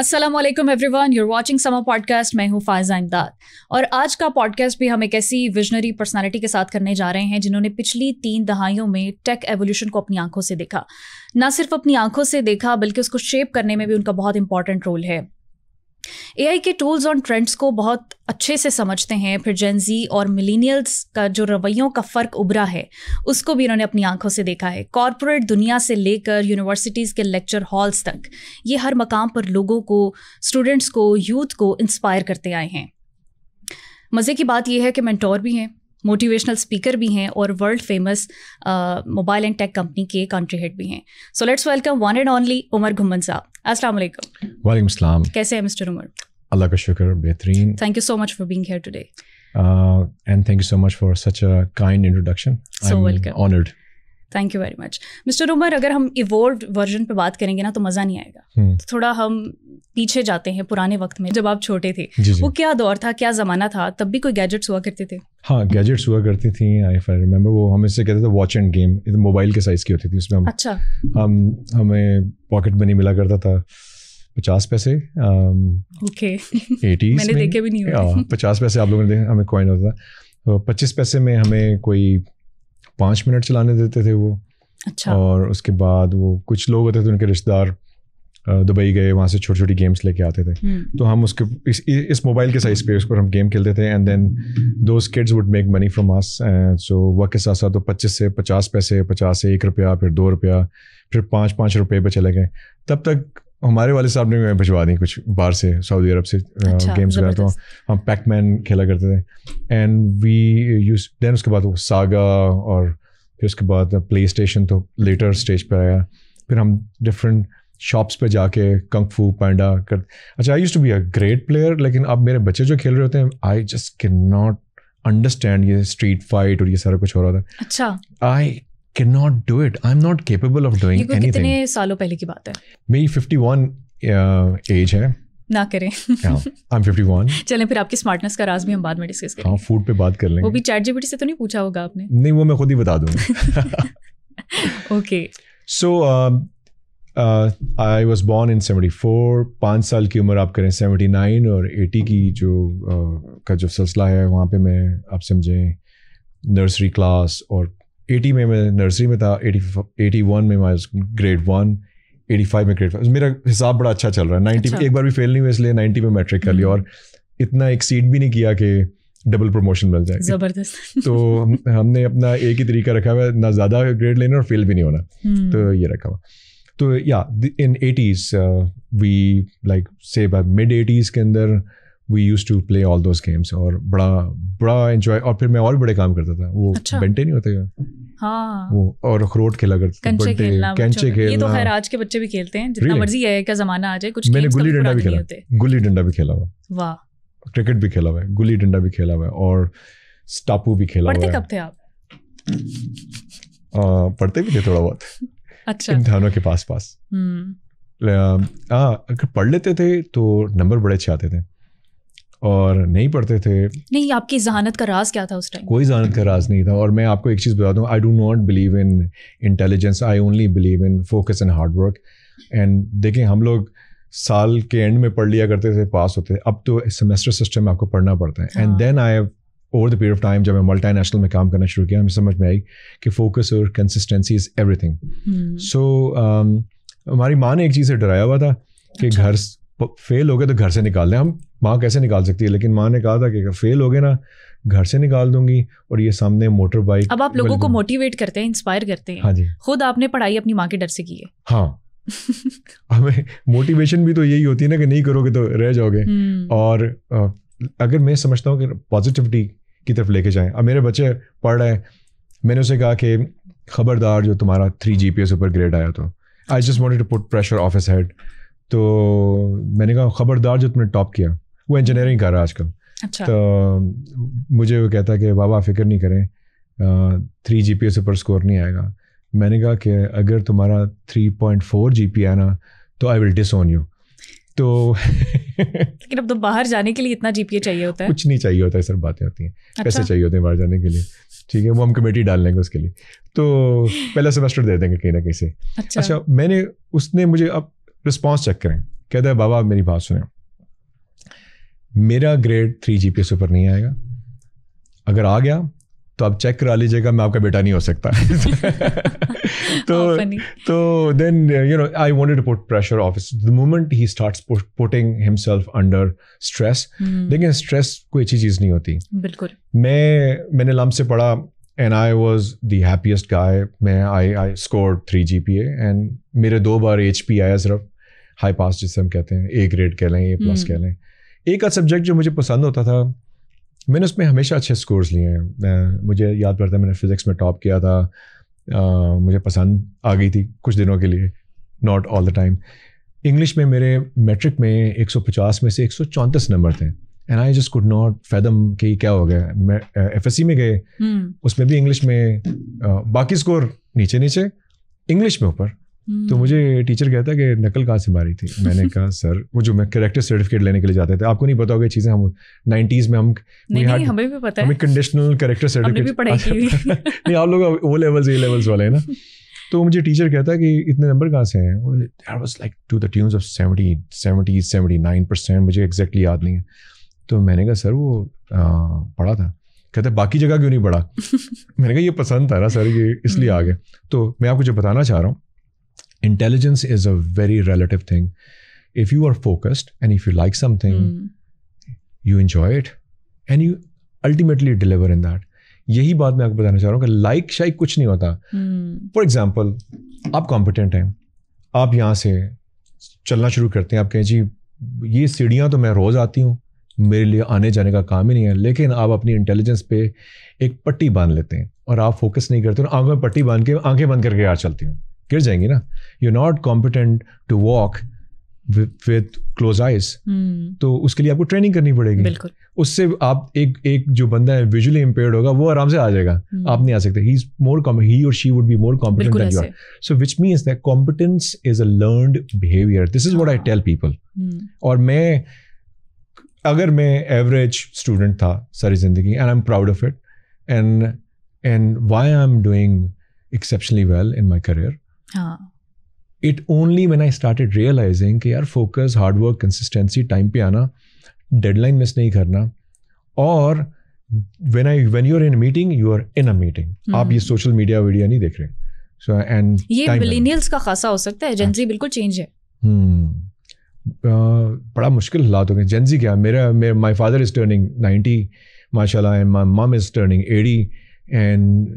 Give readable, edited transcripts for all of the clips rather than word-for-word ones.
السلام علیکم everyone, you are watching summer podcast. میں ہوں فائزہ امداد، اور آج کا پوڈ کاسٹ بھی ہم ایک ایسی ویژنری پرسنالٹی کے ساتھ کرنے جا رہے ہیں جنہوں نے پچھلی 3 دہائیوں میں ٹیک ایولیوشن کو اپنی آنکھوں سے دیکھا. نہ صرف اپنی آنکھوں سے دیکھا بلکہ اس کو شیپ کرنے میں بھی ان کا بہت امپورٹنٹ رول ہے. اے آئی کے ٹولز اور ٹرینڈس کو بہت اچھے سے سمجھتے ہیں. پھر جین زی اور ملینیلز کا جو رویوں کا فرق ابھرا ہے اس کو بھی انہوں نے اپنی آنکھوں سے دیکھا ہے. کارپوریٹ دنیا سے لے کر یونیورسٹیز کے لیکچر ہالز تک یہ ہر مقام پر لوگوں کو، اسٹوڈنٹس کو، یوتھ کو انسپائر کرتے آئے ہیں. مزے کی بات یہ ہے کہ مینٹور بھی ہیں، موٹیویشنل اسپیکر بھی ہیں، اور world famous mobile and tech company کے کنٹری ہیڈ بھی ہیں. So let's welcome one and only Umar Ghumman sahab. السلام علیکم. وعلیکم السلام. کیسے ہیں مسٹر عمر؟ اللہ کا شکر، بہترین. Thank you so much for being here today. And thank you so much for such a kind introduction. So welcome. Honoured. Thank you very much. Mister Umar, اگر ہم ایوولوڈ ورژن پہ بات کریں گے نا تو مزہ نہیں آئے گا. تو تھوڑا ہم پیچھے جاتے ہیں پرانے وقت میں، جب آپ چھوٹے تھے. وہ کیا دور تھا، کیا زمانہ تھا؟ تب بھی کوئی گیجٹس ہوا کرتے تھے؟ ہاں، گیجٹس ہوا کرتی تھیں. آئی ریمبر وہ ہم اس سے کہتے تھے واچ اینڈ گیم. موبائل کے سائز کی ہوتی تھی. اس میں اچھا، ہمیں پاکٹ منی ملا کرتا تھا 50 پیسے. اوکے، 80s میں نے دیکھے بھی نہیں ہوئے. 50 پیسے آپ لوگوں نے دیکھا، ہمیں کوائن ہوتا تھا. 25 پیسے میں ہمیں کوئی 5 منٹ چلانے دیتے تھے وہ. اچھا. اور اس کے بعد وہ کچھ لوگ ہوتے تھے، ان کے رشتے دار دبئی گئے، وہاں سے چھوٹی چھوٹی گیمس لے کے آتے تھے. تو ہم اس کے اس موبائل کے سائز پہ اس پر ہم گیم کھیلتے تھے. And then those kids would make money from us. So وقت کے ساتھ ساتھ 25 سے 50 پیسے، 50 سے 1 روپیہ، پھر 2 روپیہ، پھر 5 روپے پہ چلے گئے. تب تک ہمارے والد صاحب نے بھجوا دی کچھ باہر سے، سعودی عرب سے گیمس وغیرہ. تو ہم پیک مین کھیلا کرتے تھے. اینڈ وی یوز دین اس کے بعد وہ ساگا، اور پھر اس کے بعد پلے اسٹیشن تو لیٹر اسٹیج پہ آیا. پھر ہم ڈفرینٹ شاپس پہ جا کے کنگ فو پینڈا کر. اچھا، I used to be a great player, لیکن اب میرے بچے جو کھیل رہے ہوتے ہیں، I just can not understand یہ اسٹریٹ فائٹ اور یہ سارا کچھ ہو رہا تھا. اچھا. I can not do it. I am not capable of doing anything. کتنے سالوں پہلے کی بات ہے؟ میری 51 ایج ہے. نہ کریں. I'm 51. چلیں پھر آپ کی اسمارٹنیس کا راز بھی ہم بعد میں ڈسکس کریں. ہاں، فوڈ پہ بات کر لیں گے. وہ بھی چیٹ جی پی ٹی سے تو نہیں پوچھا ہوگا آپ نے؟ نہیں، وہ میں خود ہی بتا دوں گا. Okay. So I was born in 74. 5 سال کی عمر آپ کریں 79 اور 80 کی کا جو سلسلہ ہے، وہاں پہ میں آپ سمجھیں نرسری کلاس. اور 80 میں نرسری میں تھا. 81 میں گریڈ 1. 85 میں گریڈ 5. میرا حساب بڑا اچھا چل رہا ہے. 90 ایک بار بھی فیل نہیں ہوئے، اس لیے 90 میں میٹرک کر لیا، اور اتنا ایکسیڈ بھی نہیں کیا کہ ڈبل پروموشن مل جائے. زبردست. تو ہم نے اپنا ایک ہی طریقہ رکھا ہوا ہے، نہ زیادہ گریڈ لینا اور فیل بھی نہیں ہونا. تو یہ رکھا ہوا. تو یا ان 80s وی لائک سے مڈ 80s کے اندر we use to play all those games, اور بڑا انجوائے. اور پھر میں اور بڑے کام کرتا تھا. وہ بنٹے نہیں ہوتے وہ، اور اخروٹ کھیلا کرتے تھے. کنچے کھیلنا. یہ تو خیر آج کے بچے بھی کھیلتے ہیں، جتنا مرضی ہے کا زمانہ آ جائے. کچھ میں نے گلی ڈنڈا بھی کھیلا. گلی ڈنڈا بھی کھیلا ہوا. واہ. کرکٹ بھی کھیلا ہوا ہے، گلی ڈنڈا بھی کھیلا ہوا ہے، اور اسٹاپو بھی کھیلا ہوا ہے. پڑھتے کب تھے آپ؟ پڑھتے بھی تھے تھوڑا بہت. اچھا. امتحانوں کے پاس. اگر پڑھ لیتے تھے تو نمبر بڑے اچھے آتے تھے، اور نہیں پڑھتے تھے. نہیں، آپ کی ذہانت کا راز کیا تھا اس ٹائم؟ کوئی ذہانت کا راز نہیں تھا. اور میں آپ کو ایک چیز بتا دوں، I do not believe in intelligence, I only believe in focus and hard work. And دیکھیں، ہم لوگ سال کے اینڈ میں پڑھ لیا کرتے تھے، پاس ہوتے تھے. اب تو سیمسٹر سسٹم میں آپ کو پڑھنا پڑتا ہے. And then I have over the period of time, جب میں ملٹی نیشنل میں کام کرنا شروع کیا، ہمیں سمجھ میں آئی کہ فوکس اور کنسسٹینسی از ایوری تھنگ. سو ہماری ماں نے ایک چیز سے ڈرایا ہوا تھا کہ گھر فیل ہو گئے تو گھر سے نکال دیں. ہم ماں کیسے نکال سکتی ہے، لیکن ماں نے کہا تھا کہ اگر فیل ہو گئے نا، گھر سے نکال دوں گی. اور یہ سامنے موٹر بائک. اب آپ لوگوں کو موٹیویٹ کرتے ہیں، انسپائر کرتے ہیں. ہاں جی. خود آپ نے پڑھائی اپنی ماں کے ڈر سے کی ہے. ہاں. ہمیں موٹیویشن بھی تو یہی ہوتی ہے نا کہ نہیں کرو گے تو رہ جاؤ گے. اور اگر میں سمجھتا ہوں کہ پازیٹیوٹی کی طرف لے کے جائیں. اب میرے بچے پڑھ رہے ہیں، میں نے اسے کہا کہ خبردار جو تمہارا 3 GPA سے اوپر گریڈ آیا تو I just wanted to put pressure off his head. تو میں نے کہا خبردار جو تم نے ٹاپ کیا. وہ انجینئرنگ کر رہا ہے آج کل. تو مجھے وہ کہتا کہ بابا فکر نہیں کریں، 3 GPA سے اوپر اسکور نہیں آئے گا. میں نے کہا کہ اگر تمہارا 3.4 GPA آنا تو آئی ول ڈس اون یو. تو لیکن اب تو باہر جانے کے لیے اتنا GPA چاہیے ہوتا ہے؟ کچھ نہیں چاہیے ہوتا ہے سر، باتیں ہوتی ہیں. پیسے چاہیے ہوتے ہیں باہر جانے کے لیے. ٹھیک ہے، وہ ہم کمیٹی ڈال لیں گے اس کے لیے. تو پہلا سیمسٹر دے دیں گے کہیں نہ کہیں سے. اچھا، میں نے اس نے مجھے اب رسپانس چیک کریں کہتا ہے بابا میری بات سنیں, میرا گریڈ 3 GPA سے اوپر نہیں آئے گا, اگر آ گیا تو آپ چیک کرا لیجیے گا, میں آپ کا بیٹا نہیں ہو سکتا. تو then you know I wanted to put pressure off the moment he starts putting himself under stress. لیکن اسٹریس کوئی اچھی چیز نہیں ہوتی. بالکل. میں نے لم سے پڑھا and I was the happiest guy. میں آئی اسکورڈ 3 GPA اینڈ میرے 2 بار HP آیا, صرف ہائی پاس جسے ہم کہتے ہیں, A گریڈ کہہ لیں, A+ کہہ لیں. ایک سبجیکٹ جو مجھے پسند ہوتا تھا, میں نے اس میں ہمیشہ اچھے اسکورز لیے ہیں. مجھے یاد پڑتا ہے میں نے فزکس میں ٹاپ کیا تھا, مجھے پسند آ گئی تھی کچھ دنوں کے لیے, not all the time. English میں میرے میٹرک میں 150 میں سے 134 نمبر تھے and I just could not fathom کہ کیا ہو گیا. میں FSC میں گئے, اس میں بھی انگلش میں باقی اسکور نیچے نیچے, انگلش میں اوپر. تو مجھے ٹیچر کہتا ہے کہ نقل کہاں سے ماری تھی. میں نے کہا سر وہ جو میں کریکٹر سرٹیفکیٹ لینے کے لیے جاتے تھے, آپ کو نہیں پتا ہوگا یہ چیزیں, ہم 90s میں ہمیں بھی پتا ہے, ہمیں کنڈیشنل کریکٹر سرٹیفکیٹ نہیں, آپ لوگ وہ لیولز A لیولز والے ہیں نا. تو مجھے ٹیچر کہتا ہے کہ اتنے نمبر کہاں سے ہیں. That was like to the tunes of 79%. مجھے ایگزیکٹلی یاد نہیں ہے. تو میں نے کہا سر وہ پڑھا تھا. کہتے ہیں باقی جگہ کیوں نہیں پڑھا. میں نے کہا یہ پسند تھا نا سر, یہ اس لیے آ گیا. تو میں آپ کو جو بتانا چاہ رہا ہوں, intelligence is a very relative thing. If you are focused and if you like something, you enjoy it and you ultimately deliver in that. یہی بات میں آپ کو بتانا چاہ رہا ہوں کہ لائک شائک کچھ نہیں ہوتا. فار ایگزامپل آپ کمپیٹنٹ ہیں, آپ یہاں سے چلنا شروع کرتے ہیں, آپ کہیں جی یہ سیڑھیاں تو میں روز آتی ہوں, میرے لیے آنے جانے کا کام ہی نہیں ہے. لیکن آپ اپنی انٹیلیجنس پہ ایک پٹی باندھ لیتے ہیں اور آپ فوکس نہیں کرتے, اور آنکھوں میں پٹی باندھ کے آنکھیں بند کر کے آ چلتی ہوں, گر جائیں گی نا. You not competent to walk with close eyes. تو اس کے لیے آپ کو ٹریننگ کرنی پڑے گی. بالکل. اس سے آپ ایک جو بندہ ہے ویژولی امپیئرڈ ہوگا وہ آرام سے آ جائے گا, آپ نہیں آ سکتے. ہی اور she would be more competent than you are. So which means that competence is a learned behaviour. This is what I tell people. اور اگر میں ایوریج اسٹوڈنٹ تھا ساری زندگی, and I am proud of it, and why I am doing exceptionally well in my career, it only when I started realising کہ یار focus, hard work, consistency, time پہ آنا, ڈیڈ لائن مس نہیں کرنا. اور when you are in meeting you are in a meeting. آپ یہ social media video نہیں دیکھ رہے. سو اینڈ یہ ملینیلز کا خاصا ہو سکتا ہے, جنزی بالکل چینج ہے. بڑا مشکل حالات ہو گئے. جنزی کیا, مائی فادر از ٹرننگ 90 ماشاء اللہ, اینڈ مائی مام از ٹرننگ 80. اینڈ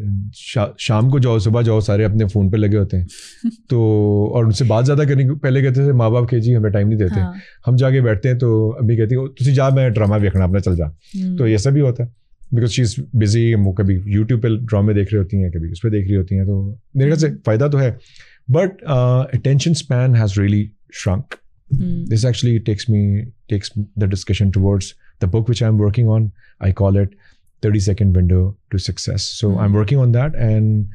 شام کو جاؤ صبح جاؤ سارے اپنے فون پہ لگے ہوتے ہیں. تو اور ان سے بات زیادہ کرنے پہلے کہتے تھے ماں باپ کہ جی ہمیں ٹائم نہیں دیتے. ہم جا کے بیٹھتے ہیں تو ابھی کہتی ہیں تجھے جا, میں ڈرامہ دیکھنا اپنا چل جا. تو ایسا بھی ہوتا ہے بیکاز شی از بزی. وہ کبھی یوٹیوب پہ ڈرامے دیکھ رہی ہوتی ہیں, کبھی اس پہ دیکھ رہی ہوتی ہیں. تو میرے خیال سے فائدہ تو ہے, but attention span has really shrink. This actually takes the discussion towards the book which I'm working on. I call it 30-second window to success. So I'm working on that, and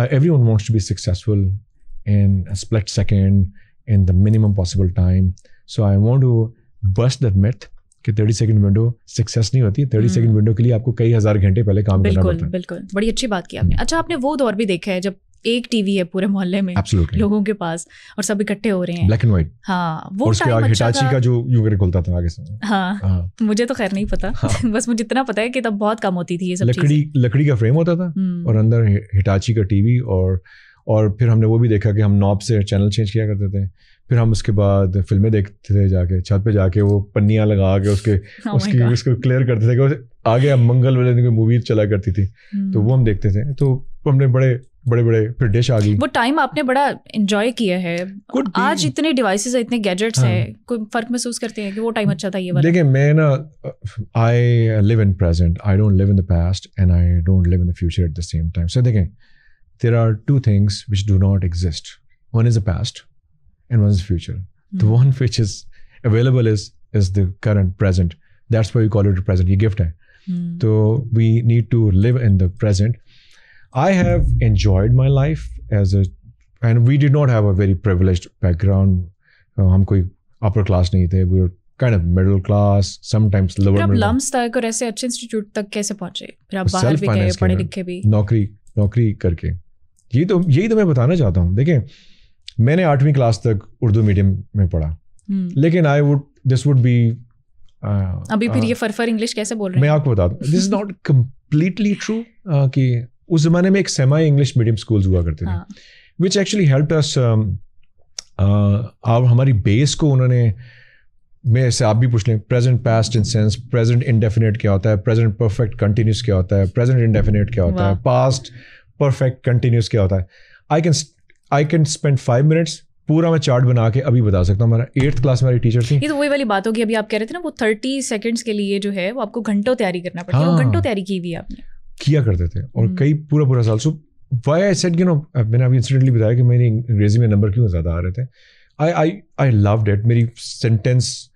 everyone wants to be successful in a split second, in the minimum possible time. So I want to bust that myth کہ 30-second window success نہیں ہوتی. 30-second window کے لیے آپ کو کئی ہزار گھنٹے پہلے کام کرنا پڑتا ہے. بالکل, بڑی اچھی بات کی آپ نے. اچھا, آپ نے وہ دور بھی دیکھا ہے جب ایک ٹی وی ہے پورے محلے میں لوگوں کے پاس اور سب اکٹھے ہو رہے ہیں, بلیک اینڈ وائٹ. ہاں, وہ ٹائم ہٹاچی کا جو یوں کر کھلتا تھا آگے سے. ہاں, مجھے تو خیر نہیں پتا, بس مجھے اتنا پتا ہے کہ تب بہت کم ہوتی تھی یہ سب چیزیں. لکڑی کا فریم ہوتا تھا اور اندر ہٹاچی کا ٹی وی. اور پھر ہم نے وہ بھی دیکھا کہ ہم نوب سے چینل چینج کیا کرتے تھے. پھر ہم اس کے بعد فلمیں دیکھتے تھے, جا کے چھت پہ جا کے وہ پنیاں لگا کے اس کو کلیئر کرتے تھے کہ آگے منگل والے دن کوئی مووی چلا کرتی تھی, تو وہ ہم دیکھتے تھے. تو ہم نے بڑے پھر ڈش آ گئی. وہ ٹائم آپ نے بڑا انجوائے کیا ہے. آج اتنے ڈیوائسز ہیں, اتنے گیجٹس ہیں, کوئی فرق محسوس کرتے ہیں کہ وہ ٹائم اچھا تھا یہ والا؟ دیکھیں میں نا, I live in present, I don't live in the past, and I don't live in the future at the same time. So دیکھیں there are two things which do not exist. One is the past and one is the future. The one which is available is the current present. That's why we call it the present. Ye gift hai. So we need to live in the present. I have enjoyed my life and we did not have a very privileged background. ہم کوئی upper class نہیں تھے. We were kind of middle class, sometimes lower middle. پھر آپ لمس تک اور ایسے اچھے انسٹیٹیوٹ تک کیسے پہنچے؟ پھر آپ باہر بھی گئے, پڑھے لکھے بھی, نوکری کر کے. یہی تو میں بتانا چاہتا ہوں. دیکھیں میں نے 8ویں کلاس تک اردو میڈیم میں پڑھا, لیکن this would be ابھی پھر یہ فرفر انگلش کیسے بول رہے ہیں؟ میں آپ کو بتا دوں, دس از ناٹ کمپلیٹلی ٹرو کہ اس زمانے میں ایک سیمی انگلش میڈیم اسکولز ہوا کرتے تھے وچ ایکچولی ہیلپڈ اس. اور ہماری بیس کو انہوں نے, میں سے آپ بھی پوچھ لیں, پریزنٹ پاسٹ انسینس, پریزنٹ انڈیفینیٹ کیا ہوتا ہے, پریزنٹ پرفیکٹ کنٹینیوس کیا ہوتا ہے, پریزنٹ انڈیفینیٹ کیا ہوتا ہے, پاسٹ پرفیکٹ کنٹینیوس کیا ہوتا ہے. آئی کین اسپینڈ 5 minutes پورا میں چارٹ بنا کے ابھی بتا سکتا ہوں. ہمارا 8th کلاس میں ہماری ٹیچر تھی. یہ تو وہی والی بات ہوگی ابھی آپ کہہ رہے تھے نا, وہ 30 seconds کے لیے جو ہے وہ آپ کو گھنٹوں تیاری کرنا پڑتا ہے. وہ گھنٹوں تیاری کی ہوئی آپ نے کیا کرتے تھے اور کئی پورا سال. سو وائی آئی سیڈ میں نے ابھی انسیڈنٹلی بتایا کہ میری انگریزی میں نمبر کیوں زیادہ آ رہے تھے. آئی لوڈ اٹ. میری سینٹینس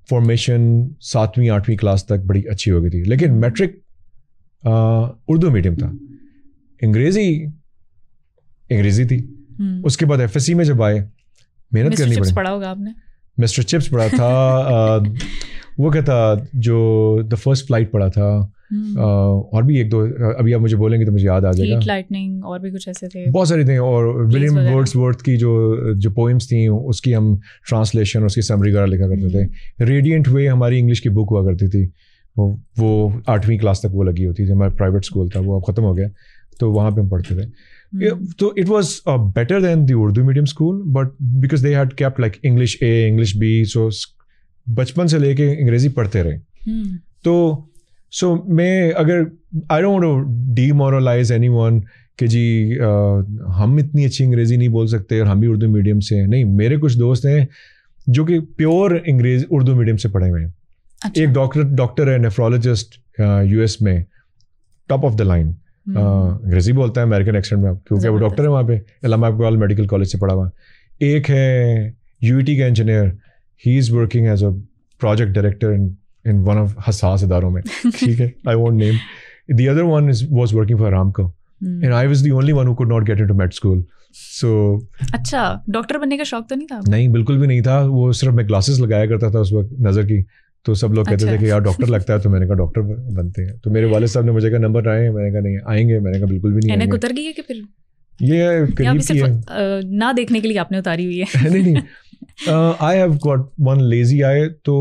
فارمیشن 7ویں 8ویں کلاس تک بڑی اچھی ہو گئی تھی. لیکن میٹرک اردو میڈیم تھا, انگریزی تھی. اس کے بعد FSC میں جب آئے محنت کرنی پڑی. پڑھا ہوگا آپ نے, مسٹر چپس پڑھا تھا, وہ کیا تھا جو دا فرسٹ فلائٹ پڑھا تھا, اور بھی 1-2 ابھی آپ مجھے بولیں گے تو مجھے یاد آ جائے گا. لائٹننگ اور بھی کچھ ایسے تھے, بہت ساری تھیں. اور ولیم ورڈسورتھ کی جو پوئمس تھیں اس کی ہم ٹرانسلیشن, اس کی سمری وغیرہ لکھا کرتے تھے. ریڈینٹ وے ہماری انگلش کی بک ہوا کرتی تھی, وہ 8ویں کلاس تک وہ لگی ہوتی تھی. ہمارا پرائیویٹ اسکول تھا, وہ اب ختم ہو گیا, تو وہاں پہ ہم پڑھتے تھے. تو it was better than the Urdu medium school, but because they had kept like English A, English B. سو بچپن سے لے کے انگریزی پڑھتے رہے. سو میں اگر I don't want to demoralise anyone کہ جی ہم اتنی اچھی انگریزی نہیں بول سکتے اور ہم بھی اردو میڈیم سے ہیں. نہیں, میرے کچھ دوست ہیں جو کہ پیور اردو میڈیم سے پڑھے ہوئے ہیں. ایک ڈاکٹر ہے, نیفرولوجسٹ, US میں ٹاپ آف دا لائن, انگریزی بولتا ہے امریکن ایکسنٹ میں, کیونکہ وہ ڈاکٹر ہے وہاں پہ, علامہ اقبال میڈیکل کالج سے پڑھا ہوا. ایک ہے UET کا engineer, he is working as a project director in one of حساس اداروں میں, ٹھیک ہے, I won't name. The other one was working for Aramco, and I was the only one who could not get into med school. So اچھا, doctor بننے کا شوق تو نہیں تھا؟ نہیں, بالکل بھی نہیں تھا. وہ صرف میں گلاسز لگایا کرتا تھا اس وقت نظر کی, تو سب لوگ کہتے تھے کہ یار ڈاکٹر لگتا ہے, تو میں نے کہا ڈاکٹر بنتے ہیں. تو میرے والد صاحب نے مجھے کہا نمبر آئے ہیں, میں نے کہا نہیں آئیں گے. میں نے کہا بالکل بھی نہیں. اتر گئی ہے کہ پھر یہ قریب کی ہے, نہ دیکھنے کے لیے آپ نے اتاری ہوئی ہے؟ نہیں نہیں, I have got one lazy eye. تو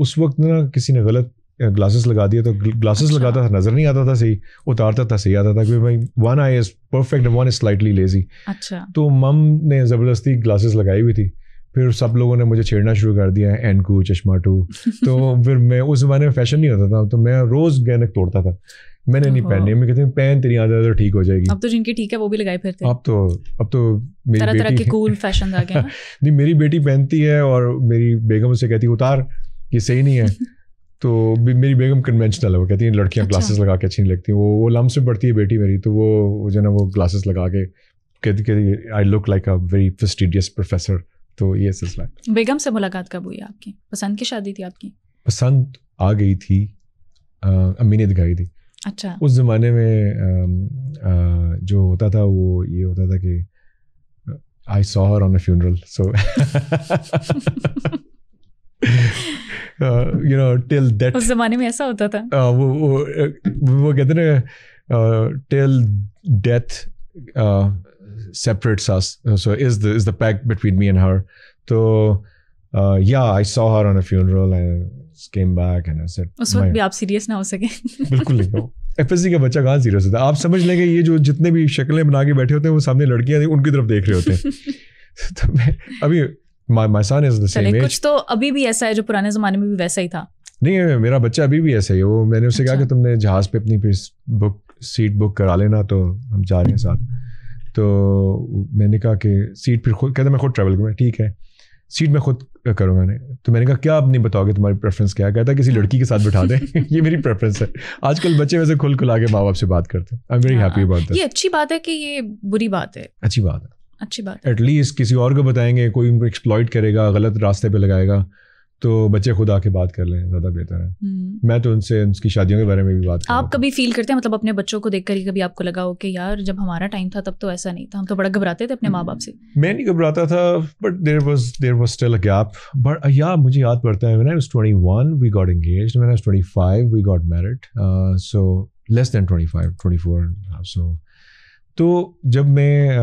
اس وقت نا کسی نے غلط گلاسز لگا دیا, تو گلاسز لگاتا تھا نظر نہیں آتا تھا صحیح, اتارتا تھا صحیح آتا تھا, کیونکہ بھائی one eye is perfect and one is slightly lazy. اچھا, تو مم نے زبردستی گلاسز لگائی ہوئی تھی. پھر سب لوگوں نے مجھے چھیڑنا شروع کر دیا, اینکو, چشمہ 2. تو پھر میں اس زمانے میں فیشن نہیں ہوتا تھا, تو میں روز گینک توڑتا تھا. میں نے نہیں پہنی, میں کہتے ہیں پہن, تیری عادت ٹھیک ہو جائے گی. اب تو جن کی ٹھیک ہے وہ بھی لگائے پھرتے ہیں. اب تو میری طرح طرح کے کول فیشن آ گئے. نہیں, میری بیٹی پہنتی ہے اور میری بیگم اسے کہتی ہے اتار, یہ صحیح نہیں ہے. تو میری بیگم کنونشنل ہے, وہ کہتی ہیں لڑکیاں گلاسز لگا کے اچھی نہیں لگتی. وہ لمب سے پڑھتی ہے بیٹی میری, تو وہ جو ہے نا وہ گلاسز لگا کے کہتی I look like a very fastidious professor. تو یہ سلسلہ. بیگم سے ملاقات کب ہوئی آپ کی؟ پسند کی شادی تھی آپ کی؟ پسند آ گئی تھی, امی نے دکھائی تھی. اچھا, اس زمانے میں جو ہوتا تھا وہ یہ ہوتا تھا کہ I saw her on a funeral. So till that, اس زمانے میں ایسا ہوتا تھا. وہ کہتے نا till death separates us. So is the pact between me and her. So I saw her on a funeral and came back and I said. اس وقت بھی آپ سیریس نہ ہو سکے. بالکل نہیں ہو. FSC کا بچہ کہاں سیریس ہوتا ہے. آپ سمجھ لیں گے یہ جو جتنے بھی شکلیں بنا کے بیٹھے ہوتے ہیں وہ سامنے لڑکیاں ان کی طرف دیکھ رہے ہوتے ہیں. تو میں ابھی my son is the same age. کچھ تو ابھی بھی ایسا ہے جو پرانے زمانے میں بھی ویسا ہی تھا. نہیں, میرا بچہ ابھی بھی ایسا ہی ہے. وہ میں نے اس سے کہا کہ تم نے جہاز پہ اپنی سیٹ بک کرا لینا, تو ہم جا رہے ہیں ساتھ. تو میں نے کہا کہ سیٹ پھر خود, کہتا میں خود ٹریول کروں. ٹھیک ہے, سیٹ میں خود کروں گا. تو میں نے کہا کیا آپ نہیں بتاؤ گے تمہاری پریفرنس کیا ہے؟ کہتا کسی لڑکی کے ساتھ بٹھا دیں. یہ میری پریفرنس ہے. آج کل بچے ویسے کھل کھلا کے ماں باپ سے بات کرتے ہیں. I am very happy about that. یہ اچھی بات ہے کہ یہ بری بات ہے؟ اچھی بات ہے, اچھی بات. ایٹ لیسٹ کسی اور کو بتائیں گے, کوئی ان کو ایکسپلائٹ کرے گا, غلط راستے پہ لگائے گا, تو بچے خود آ کے بات کر لیں, زیادہ بہتر ہے. میں تو ان سے ان کی شادیوں کے بارے میں بھی بات کرتا ہوں. آپ کبھی فیل کرتے ہیں مطلب اپنے بچوں کو دیکھ کر ہی کبھی آپ کو لگا ہو کہ یار جب ہمارا ٹائم تھا تب تو ایسا نہیں تھا, ہم تو بڑا گھبراتے تھے اپنے ماں باپ سے؟ میں نہیں گھبراتا تھا, but there was still a gap. But مجھے یاد پڑتا ہے when I was 21 we got engaged, when I was 25 we got married, so less than 24. تو جب میں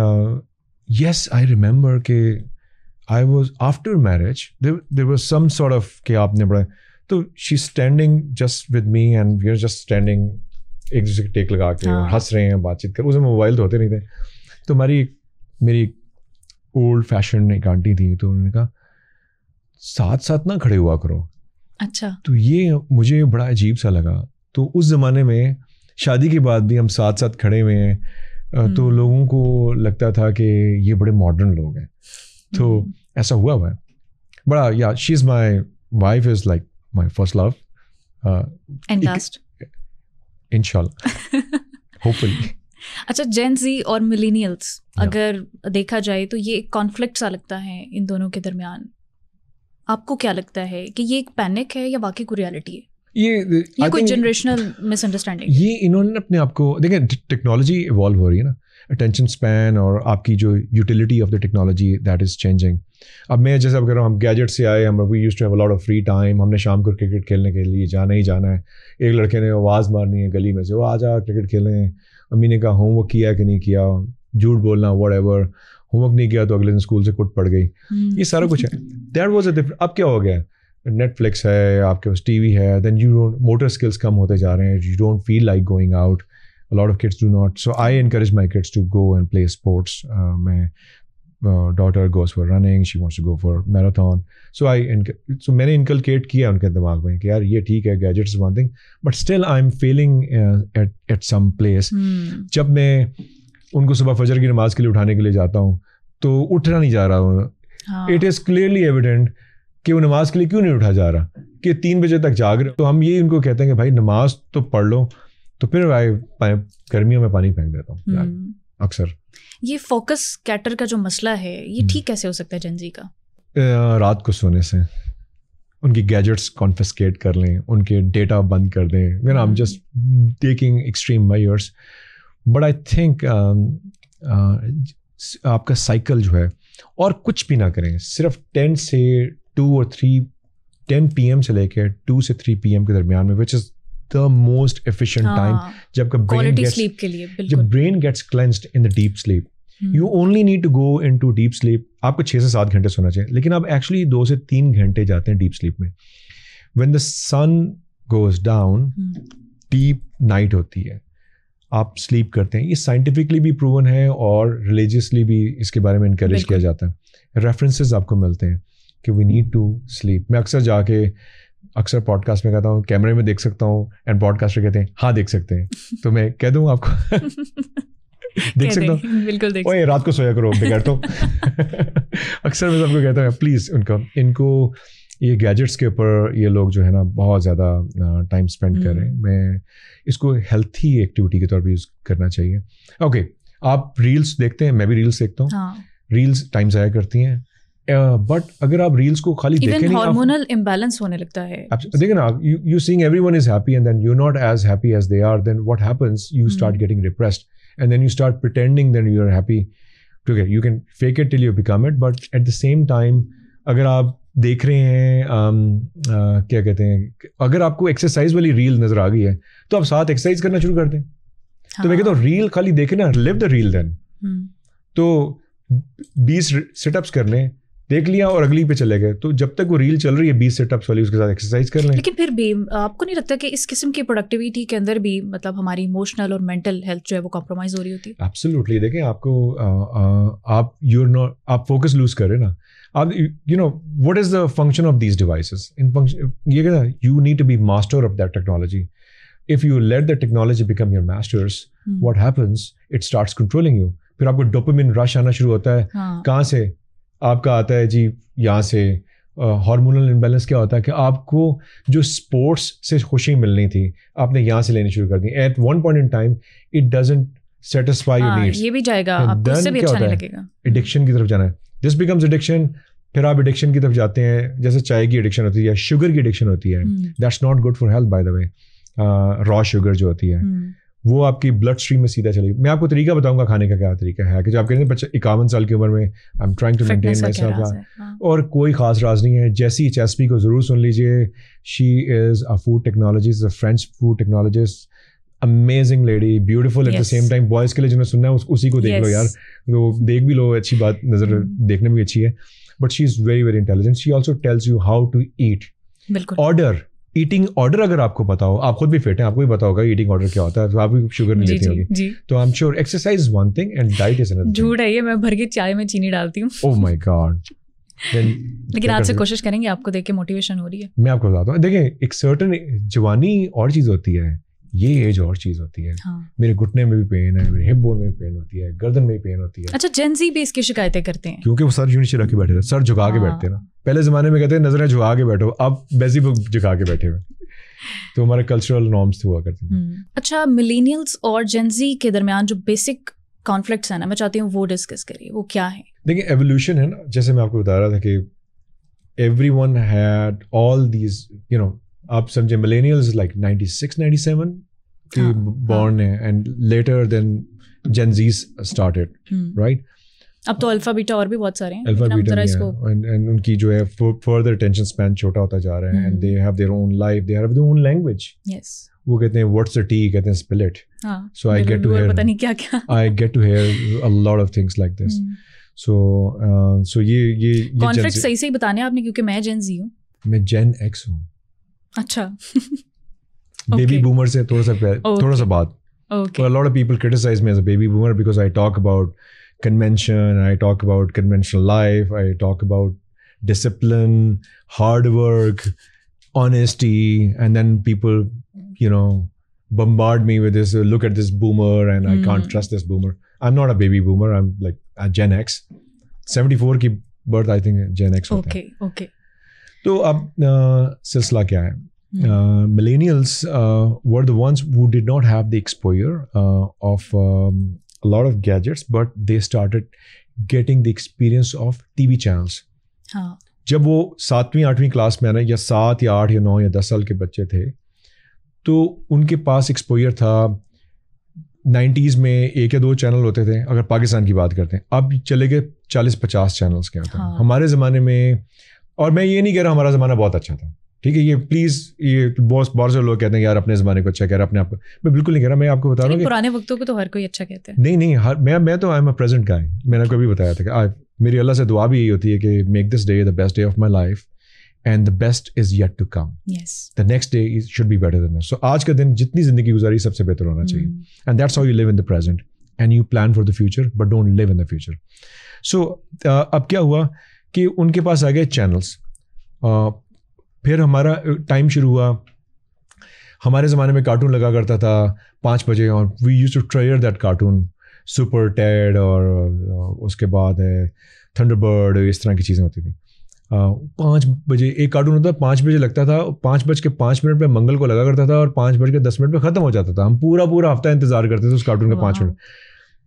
yes I remember کہ I was after marriage, there was some sort of کہ آپ نے بڑا تو she's standing just with me and we are just standing ایک دوسرے کے ٹیک لگا کے ہنس رہے ہیں, بات چیت کر. اس میں موبائل تو ہوتے نہیں تھے. تو میری اولڈ فیشن ایک آنٹی تھی, تو انہوں نے کہا ساتھ ساتھ نہ کھڑے ہوا کرو. اچھا. تو یہ مجھے بڑا عجیب سا لگا. تو اس زمانے میں شادی کے بعد بھی ہم ساتھ ساتھ کھڑے ہوئے ہیں, تو لوگوں کو لگتا تھا کہ یہ بڑے ماڈرن لوگ ہیں. تو ایسا ہوا ہے بڑا. یا she is my wife is like my first love and last انشاءاللہ ہوپفلی. اچھا, جین زی اور ملینیلس اگر دیکھا جائے تو یہ ایک کانفلکٹ سا لگتا ہے ان دونوں کے درمیان. آپ کو کیا لگتا ہے کہ یہ ایک پینک ہے یا واقعی کوئی ریالٹی ہے؟ یہ کوئی جنریشنل مس انڈرسٹینڈنگ؟ یہ انہوں نے اپنے آپ کو دیکھیں, ٹیکنالوجی ایوالو ہو رہی ہے نا, اٹینشن اسپین اور آپ کی جو utility of the technology that is changing. اب میں جیسے اب کہہ رہا ہوں, ہم گیجٹ سے آئے, ہم we use to have a lot of free time. ہم نے شام کو کرکٹ کھیلنے کے لیے جانا ہی جانا ہے. ایک لڑکے نے آواز مارنی ہے گلی میں سے, وہ آ جا کرکٹ کھیلیں. امی نے کہا ہوم ورک کیا کہ نہیں کیا, جھوٹ بولنا واٹ ایور. ہوم ورک نہیں کیا تو اگلے دن اسکول سے کٹ پڑ گئی. یہ سارا کچھ ہے. That was a different. اب کیا ہو گیا, نیٹ فلکس ہے, آپ کے پاس ٹی وی ہے, then you don't, motor skills کم ہوتے جا رہے ہیں, you don't feel like going out. A lot of kids do not. So I encourage my kids to go and play sports. My daughter goes for running. She wants to go for marathon. So میں نے inculcate کیا ان کے دماغ میں کہ یار یہ ٹھیک ہے, gadgets is one thing, but still I'm failing at some place. جب میں ان کو صبح فجر کی نماز کے لیے اٹھانے کے لیے جاتا ہوں تو اٹھنا نہیں جا رہا ہوں. It is clearly evident کہ وہ نماز کے لیے کیوں نہیں اٹھا جا رہا, کہ 3 بجے تک جاگ رہے. تو ہم یہ ان کو کہتے ہیں کہ بھائی نماز تو پڑھ لو. تو پھر گرمیوں میں پانی پھینک دیتا ہوں اکثر. یہ فوکس کیٹر کا جو مسئلہ ہے یہ ٹھیک کیسے ہو سکتا ہے جن زی کا؟ رات کو سونے سے ان کی گیجٹس کانفسکیٹ کر لیں, ان کے ڈیٹا بند کر دیں. When I am just taking extreme measures, but I think آپ کا سائیکل جو ہے, اور کچھ بھی نہ کریں, صرف 10 سے 2 اور 3, 10 PM سے لے کے 2 سے 3 PM کے درمیان میں, وچ از the most efficient time جب کا brain gets cleansed in the deep sleep. You only need to go into deep sleep. آپ کو 6 سے 7 گھنٹے سونا چاہیے, لیکن آپ ایکچولی 2 سے 3 گھنٹے جاتے ہیں ڈیپ سلیپ میں. when the sun goes down, deep night ہوتی ہے, آپ سلیپ کرتے ہیں. یہ سائنٹیفکلی بھی پروون ہے اور ریلیجیسلی بھی اس کے بارے میں انکریج کیا جاتا ہے. ریفرنسز آپ کو ملتے ہیں کہ وی نیڈ ٹو سلیپ. میں اکثر پوڈ کاسٹ میں کہتا ہوں کیمرے میں دیکھ سکتا ہوں, اینڈ پوڈ کاسٹر کہتے ہیں ہاں دیکھ سکتے ہیں. تو میں کہہ دوں آپ کو دیکھ سکتا ہوں, بالکل اوے رات کو سویا کرو بغیر. تو اکثر میں سب کو کہتا ہوں پلیز ان کو یہ گیجٹس کے اوپر یہ لوگ جو ہے نا بہت زیادہ ٹائم اسپینڈ کر رہے ہیں. میں اس کو ہیلتھی ایکٹیویٹی کے طور پہ یوز کرنا چاہیے. اوکے, آپ ریلس دیکھتے ہیں, میں بھی ریلس دیکھتا ہوں. ریلس ٹائم ضائع کرتی ہیں, بٹ اگر آپ ریلس کو خالی دیکھیں نہیں, ہارمونل امبیلنس ہونے لگتا ہے. دیکھیں نا, you seeing everyone is happy and then you not as happy as they are, then what happens, you start getting depressed and then you start pretending then you are happy. ٹھیک ہے, you can fake it till you become it, but at the same time اگر آپ دیکھ رہے ہیں کیا کہتے ہیں, اگر آپ کو ایکسرسائز والی ریل نظر آ گئی ہے تو آپ ساتھ ایکسرسائز کرنا شروع کر دیں. تو میں کہتا ہوں ریل خالی دیکھیں نا, لیو دا ریل. دین تو 20 سٹ اپس کر لیں, دیکھ لیا اور اگلی پہ چلے گئے. تو جب تک وہ ریل چل رہی ہے 20 سیٹ اپس والی, اس کے ساتھ ایکسرسائز کر لیں. لیکن پھر بھی آپ کو نہیں لگتا کہ اس قسم کی پروڈکٹیوٹی کے اندر بھی مطلب ہماری ایموشنل اور مینٹل ہیلتھ جو ہے وہ کمپرومائز ہو رہی ہوتی ہے؟ ایبسلیوٹلی. دیکھیں آپ کو آپ فوکس لوز کر رہے نا. آپ you know what is the function of these devices. یہ کہ you need to be master of that technology. If you let the technology become your masters, what happens, it starts controlling you. پھر آپ کو dopamine رش آنا شروع ہوتا ہے. کہاں سے آپ کا آتا ہے جی, یہاں سے. ہارمونل امبیلنس کیا ہوتا ہے کہ آپ کو جو اسپورٹس سے خوشی ملنی تھی آپ نے یہاں سے لینی شروع کر دی. At one point in time it doesn't satisfy your needs. یہ بھی جائے گا, آپ کو اس سے بھی اچھا نہیں لگے گا. ایڈکشن کی طرف جانا ہے, دس بیکمز ایڈکشن. پھر آپ ایڈکشن کی طرف جاتے ہیں, جیسے چائے کی ایڈکشن ہوتی ہے یا شوگر کی ایڈکشن ہوتی ہے. That's not good for health by the way. Raw sugar جو ہوتی ہے وہ آپ کی بلڈ اسٹریم میں سیدھا چلے گی. میں آپ کو طریقہ بتاؤں گا کھانے کا, کیا طریقہ ہے کہ جو آپ کہتے ہیں بچہ 51 سال کی عمر میں I am trying to maintain myself, اور کوئی خاص راز نہیں ہے. جیسی ایچ کو ضرور سن لیجیے. She is a food technologist, a French food technologist, amazing lady, beautiful at the same time. Boys کے لیے جنہیں سننا ہے اسی کو دیکھ لو یار, تو دیکھ بھی لو, اچھی بات, نظر دیکھنے بھی اچھی ہے. but she is very very intelligent. She also tells you how to eat. بالکل. Order, ایٹنگ آرڈر اگر آپ کو پتا ہو, آپ خود بھی فٹ ہیں, آپ کو بھی پتا ہوگا ایٹنگ آرڈر کیا ہوتا ہے, تو آپ بھی شوگر نہیں لیتی ہوگی. تو I am sure exercise is one thing and diet is another. جھوٹ ہے یہ, میں بھر کے چائے میں چینی ڈالتی ہوں. اوہ مائی گاڈ. لیکن آج سے کوشش کریں گے, آپ کو دیکھ کے موٹیویشن ہو رہی ہے. میں آپ کو بتاتا ہوں, دیکھیں ایک سرٹن جوانی اور چیز ہوتی ہے, یہ ایج اور چیز ہوتی ہے. میرے گھٹنے میں بھی پین ہے, میرے ہپ بون میں بھی پین ہوتی ہے, گردن میں بھی پین ہوتی ہے. اچھا, جین زی بھی اس کی شکایتیں کرتے ہیں کیونکہ وہ سر یوں نیچے رکھ کے بیٹھے تھے, سر جھکا کے بیٹھتے ہیں نا. پہلے زمانے میں کہتے ہیں نظریں جھکا کے بیٹھو, اب ویسے ہی جھکا کے بیٹھے ہوئے. تو ہمارے کلچرل نارمس ہوا کرتے تھے. اچھا, ملینیلس اور جین زی کے درمیان جو بیسک کانفلکٹس ہیں نا, میں چاہتی ہوں وہ ڈسکس کریے, وہ کیا ہے؟ دیکھیں ایولیوشن ہے نا, جیسے میں آپ کو بتا رہا تھا کہ everyone had all these, آپ سمجھے ملینیلز لائک 96 97 کی بورن ہے, and later then gen Zs started, right. اب تو الفا بیٹا اور بھی بہت سارے ہیں, الفا بیٹا اینڈ ان کی جو ہے فردر اٹینشن اسپین چھوٹا ہوتا جا رہا ہے, and they have their own life, they have their own language. وہ کہتے ہیں واٹس اے ٹی, کہتے ہیں spell it. So I get to hear, پتہ نہیں کیا کیا, I get to hear a lot of things like this. سو یہ کانفلکٹ صحیح سے ہی بتانے آپ نے, کیونکہ میں جین زی ہوں. میں جین ایکس ہوں. اچھا, بیبی بومر سے تھوڑا سا بات. A lot of people criticize me as a baby boomer because I talk about convention, I talk about conventional life, I talk about discipline, hard work, honesty, and then people, bombard me with this, look at this boomer and I can't trust this boomer. I'm not a baby boomer, I'm like a Gen X. 74 کی birth I think Gen X ہوتا ہے. Okay. تو اب سلسلہ کیا ہے؟ Millennials were the ones who did not have the exposure of a lot of gadgets, but they started getting the experience of TV channels. جب وہ 7ویں 8ویں کلاس میں آنا, یا 7 یا 8 یا 9 یا 10 سال کے بچے تھے, تو ان کے پاس ایکسپوجر تھا. 90s میں 1 یا 2 چینل ہوتے تھے اگر پاکستان کی بات کرتے ہیں, اب چلے گئے 40-50 چینلس کے ہوتے ہیں. ہمارے زمانے میں, اور میں یہ نہیں کہہ رہا ہمارا زمانہ بہت اچھا تھا, ٹھیک ہے, یہ پلیز, یہ بہت سے لوگ کہتے ہیں یار اپنے زمانے کو اچھا کہہ رہا, اپنے آپ کو, میں بالکل نہیں کہہ رہا. میں آپ کو بتا رہا ہوں کہ پرانے وقتوں کو تو ہر کوئی اچھا کہتے ہیں. نہیں, میں تو آئی ایم اے پریزنٹ گائے. میں نے کبھی بتایا تھا کہ میری اللہ سے دعا بھی یہی ہوتی ہے کہ make this day the best day of my life, and the best is yet to come. The next day should be better than that. So آج کا دن جتنی زندگی گزاری سب سے بہتر ہونا چاہیے, and that's how you live in the present and you plan for the future but don't live in the future. So اب کیا ہوا کہ ان کے پاس آ گئے چینلس. پھر ہمارا ٹائم شروع ہوا. ہمارے زمانے میں کارٹون لگا کرتا تھا 5 بجے, اور we use to tear that cartoon, SuperTed, اور اس کے بعد ہے تھنڈر برڈ, اس طرح کی چیزیں ہوتی تھیں. 5 بجے ایک کارٹون ہوتا, 5 بجے لگتا تھا, 5:05 پہ منگل کو لگا کرتا تھا, اور 5:10 پہ ختم ہو جاتا تھا. ہم پورا ہفتہ انتظار کرتے تھے اس کارٹون کا 5 منٹ.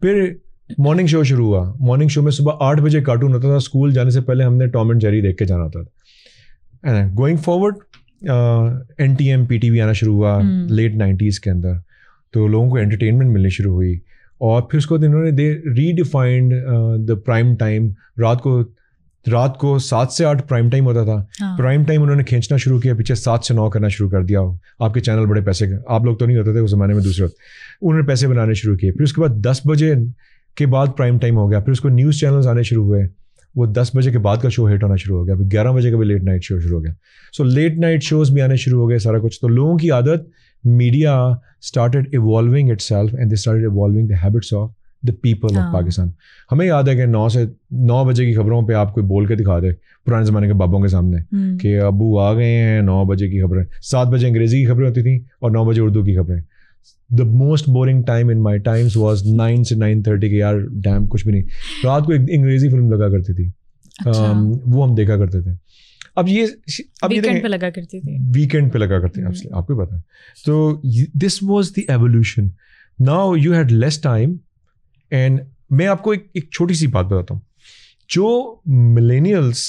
پھر مارننگ شو شروع ہوا. مارننگ شو میں صبح 8 بجے کارٹون ہوتا تھا. اسکول جانے سے پہلے ہم نے ٹام اینڈ جیری دیکھ کے جانا ہوتا تھا. گوئنگ فارورڈ NTM PTV آنا شروع ہوا لیٹ 90s کے اندر, تو لوگوں کو انٹرٹینمنٹ ملنی شروع ہوئی. اور پھر اس کو انہوں نے دے ری ڈیفائنڈ دا پرائم ٹائم. رات کو 7 سے 8 پرائم ٹائم ہوتا تھا. پرائم ٹائم انہوں نے کھینچنا شروع کیا, پیچھے 7 سے 9 کرنا شروع کر دیا. آپ کے چینل بڑے پیسے, آپ لوگ تو نہیں ہوتے تھے اس زمانے میں, دوسرے ہوتے, انہوں نے پیسے بنانے شروع کیے. پھر اس کے بعد 10 بجے کے بعد پرائم ٹائم ہو گیا. پھر اس کو نیوز چینلز آنے شروع ہوئے, وہ 10 بجے کے بعد کا شو ہٹ ہونا شروع ہو گیا. پھر 11 بجے کا بھی لیٹ نائٹ شو شروع ہو گیا. سو لیٹ نائٹ شوز بھی آنے شروع ہو گئے, سارا کچھ. تو لوگوں کی عادت, media started evolving it self and they started evolving the habits of the people of Pakistan. ہمیں یاد ہے کہ 9 بجے کی خبروں پہ آپ کوئی بول کے دکھا دے پرانے زمانے کے بابوں کے سامنے کہ ابو آ گئے ہیں, 9 بجے کی خبریں. 7 بجے انگریزی کی خبریں ہوتی تھیں اور 9 بجے اردو کی خبریں. The most boring time in my times was 9 سے 9:30 کہ یار ڈیم کچھ بھی نہیں. رات کو ایک انگریزی فلم لگا کرتی تھی, وہ ہم دیکھا کرتے تھے. اب یہ ویکینڈ پہ لگا کرتی تھی, ویکینڈ پہ لگا کرتے ہیں, آپ کو پتا ہے. تو this was the evolution. Now you had less time. And میں آپ کو ایک چھوٹی سی بات بتاتا ہوں. جو ملینیلس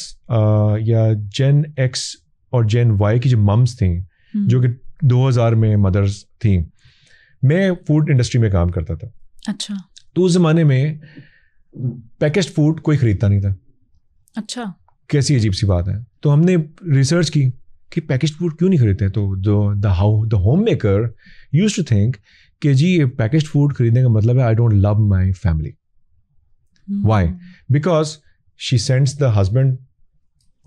یا جین ایکس اور جین وائی کی جو ممس تھیں, جو کہ 2000 میں مدرس تھیں, میں فوڈ انڈسٹری میں کام کرتا تھا. اچھا. تو اس زمانے میں پیکجڈ فوڈ کوئی خریدتا نہیں تھا. اچھا, کیسی عجیب سی بات ہے. تو ہم نے ریسرچ کی کہ پیکجڈ فوڈ کیوں نہیں خریدتے. تو the home maker use to think کہ جی پیکجڈ فوڈ خریدنے کا مطلب ہے I don't love my family. Why? Because she sends the husband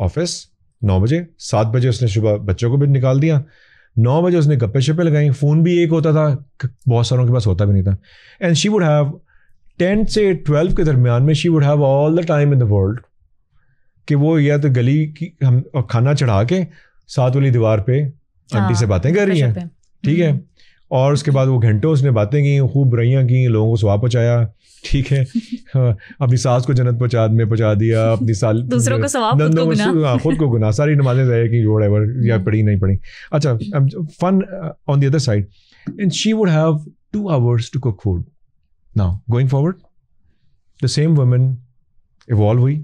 office 9 بجے, 7 بجے اس نے صبح بچوں کو بھی نکال دیا, 9 بجے اس نے گپے شپے لگائیں, فون بھی ایک ہوتا تھا, بہت ساروں کے پاس ہوتا بھی نہیں تھا. اینڈ شی وڈ ہیو 10 سے 12 کے درمیان میں شی would have all the time in the world کہ وہ یا تو گلی کی ہم کھانا چڑھا کے ساتھ والی دیوار پہ آنٹی سے باتیں کر رہی ہیں, ٹھیک ہے, اور اس کے بعد وہ گھنٹوں اس نے باتیں کی, خوب برائیاں کی, لوگوں کو ثواب پہنچایا, ٹھیک ہے, اپنی ساس کو جنت پہنچا دیا, اپنی دوسروں کو ثواب, خود کو گناہ, ساری نمازیں ضائع کی جو یا پڑھی نہیں پڑھی. اچھا, fun on the other side, and she would have 2 hours to cook food. Now going forward the same woman evolve ہوئی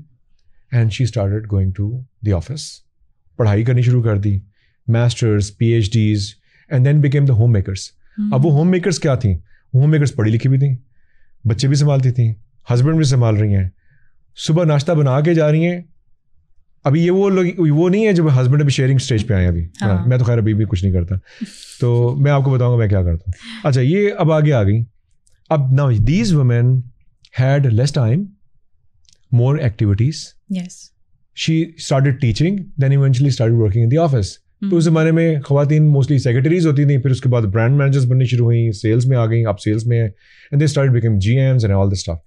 and she started going to the office, پڑھائی کرنی شروع کر دی, masters, PhDs, and then became the homemakers. اب وہ home makers کیا تھیں, ہوم میکرس پڑھی لکھی بھی تھیں, بچے بھی سنبھالتی تھیں, ہسبینڈ بھی سنبھال رہی ہیں, صبح ناشتہ بنا کے جا رہی ہیں. ابھی یہ وہ لوگ وہ نہیں ہے جب ہسبینڈ ابھی شیئرنگ اسٹیج پہ آئے ہیں ابھی. میں تو خیر ابھی بھی کچھ نہیں کرتا, تو میں آپ کو بتاؤں گا میں کیا کرتا ہوں. اچھا, یہ اب آگے آ گئی. اب now these women had less time, more activities. She started teaching, then eventually started working in the office. تو اس زمانے میں خواتین موسٹلی سیکرٹریز ہوتی تھیں, پھر اس کے بعد برانڈ مینیجرز بننی شروع ہوئیں, سیلس میں آ گئیں, اب سیلس میں ہیں, and they started become GMs and all this stuff.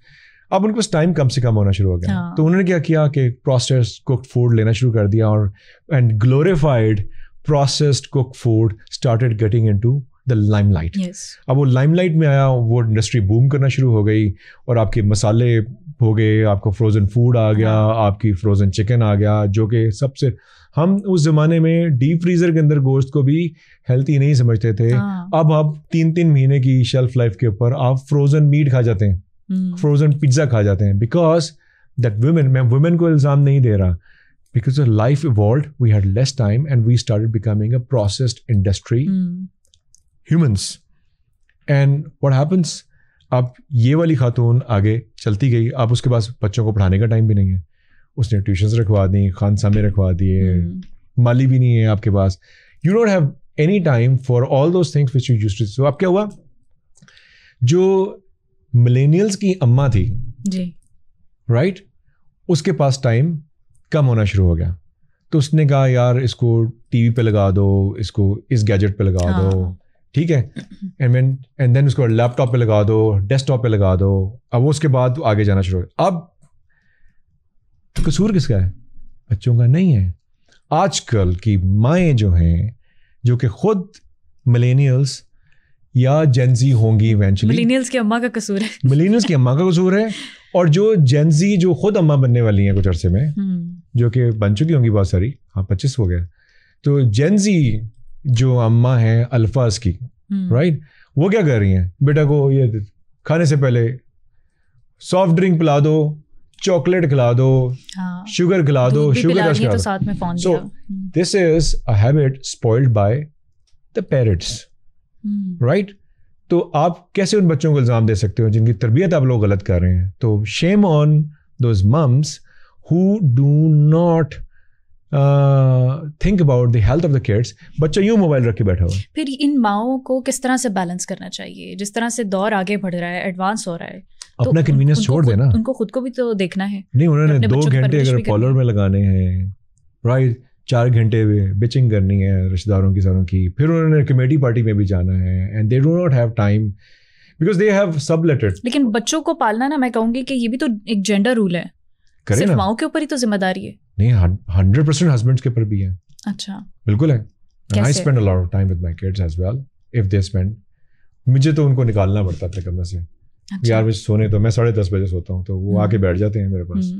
اب ان کے پاس ٹائم کم سے کم ہونا شروع ہو گیا, تو انہوں نے کیا کیا کہ پروسیسڈ کوکڈ فوڈ لینا شروع کر دیا, اور and glorified processed cooked food started getting into the Lime light. اب وہ لائم لائٹ میں آیا, وہ انڈسٹری بوم کرنا شروع ہو گئی, اور آپ کے مسالے ہو گئے, آپ کو فروزن فوڈ آ گیا, آپ کی فروزن چکن آ گیا, جو کہ سب سے ہم اس زمانے میں ڈیپ فریزر کے اندر گوشت کو بھی ہیلتھی نہیں سمجھتے تھے. اب آپ 3 مہینے کی شیلف لائف کے اوپر آپ فروزن میٹ کھا جاتے ہیں, فروزن پیزا کھا جاتے ہیں, بیکاز دیٹ ویمن, میں ویمن کو الزام نہیں دے رہا, because life evolved, we had less time and we started becoming a processed industry, humans. And what happens, اب یہ والی خاتون آگے چلتی گئی, اب اس کے پاس بچوں کو پڑھانے کا ٹائم بھی نہیں ہے, اس نے ٹیوشنز رکھوا دی, خانسامے رکھوا دیے, مالی بھی نہیں ہے آپ کے پاس, you don't have any time for all those things which you used to. So اب کیا ہوا, جو ملینیلس کی اماں تھی, جی رائٹ, اس کے پاس ٹائم کم ہونا شروع ہو گیا. تو اس نے کہا یار اس کو ٹی وی پہ لگا دو, اس کو اس گیجٹ پہ لگا دو, ٹھیک ہے, اینڈ دین اس کو لیپ ٹاپ پہ لگا دو, ڈیسک ٹاپ پہ لگا دو. اب وہ اس کے بعد آگے جانا شروع ہو گیا. اب قصور کس کا ہے, بچوں کا نہیں ہے. آج کل کی مائیں جو ہیں, جو کہ خود ملینیلس یا جینزی ہوں گی ایونچولی, ملینیلس کی اماں کا قصور ہے, ملینیلس کی اماں کا قصور ہے, اور جو جینزی جو خود اماں بننے والی ہیں کچھ عرصے میں, جو کہ بن چکی ہوں گی بہت ساری, 25 ہو گیا. تو جینزی جو اماں ہیں الفاظ کی, رائٹ, وہ کیا کر رہی ہیں, بیٹا کو یہ کھانے سے پہلے سافٹ ڈرنک پلا دو, چاکلیٹ کھلا دو, شوگر کھلا دو, شوگر رش کھلا دو. So this is a habit spoiled by the parents, right. تو آپ کیسے ان بچوں کو الزام دے سکتے ہو جن کی تربیت آپ لوگ غلط کر رہے ہیں. تو shame on those moms who do not think about the health of the kids. بچہ یوں موبائل رکھ کے بیٹھا ہوا. پھر ان ماؤں کو کس طرح سے بیلنس کرنا چاہیے, جس طرح سے دور آگے بڑھ رہا ہے, ایڈوانس ہو رہا ہے, اپنا کنوینئنس چھوڑ دینا. ان کو خود کو بھی تو دیکھنا ہے. نہیں, انہوں نے 2 گھنٹے اگر پارلر میں لگانے ہیں, رائٹ, 4 گھنٹے بچنگ کرنی ہے رشتہ داروں کی ساروں کی, پھر انہوں نے کمیٹی پارٹی میں بھی جانا ہے, and they do not have time because they have sublated. لیکن بچوں کو پالنا نا, میں کہوں گی کہ یہ بھی تو ایک جینڈر رول ہے, صرف ماؤں کے اوپر ہی تو ذمہ داری ہے. نہیں, 100% ہسبینڈس کے اوپر بھی ہے. اچھا, بالکل ہے. I spend a lot of time with my kids as well. If they spend, مجھے تو ان کو نکالنا پڑتا اپنے کمرے سے. یار مجھے سونے تو میں 10:30 بجے سوتا ہوں, تو وہ آ کے بیٹھ جاتے ہیں میرے پاس,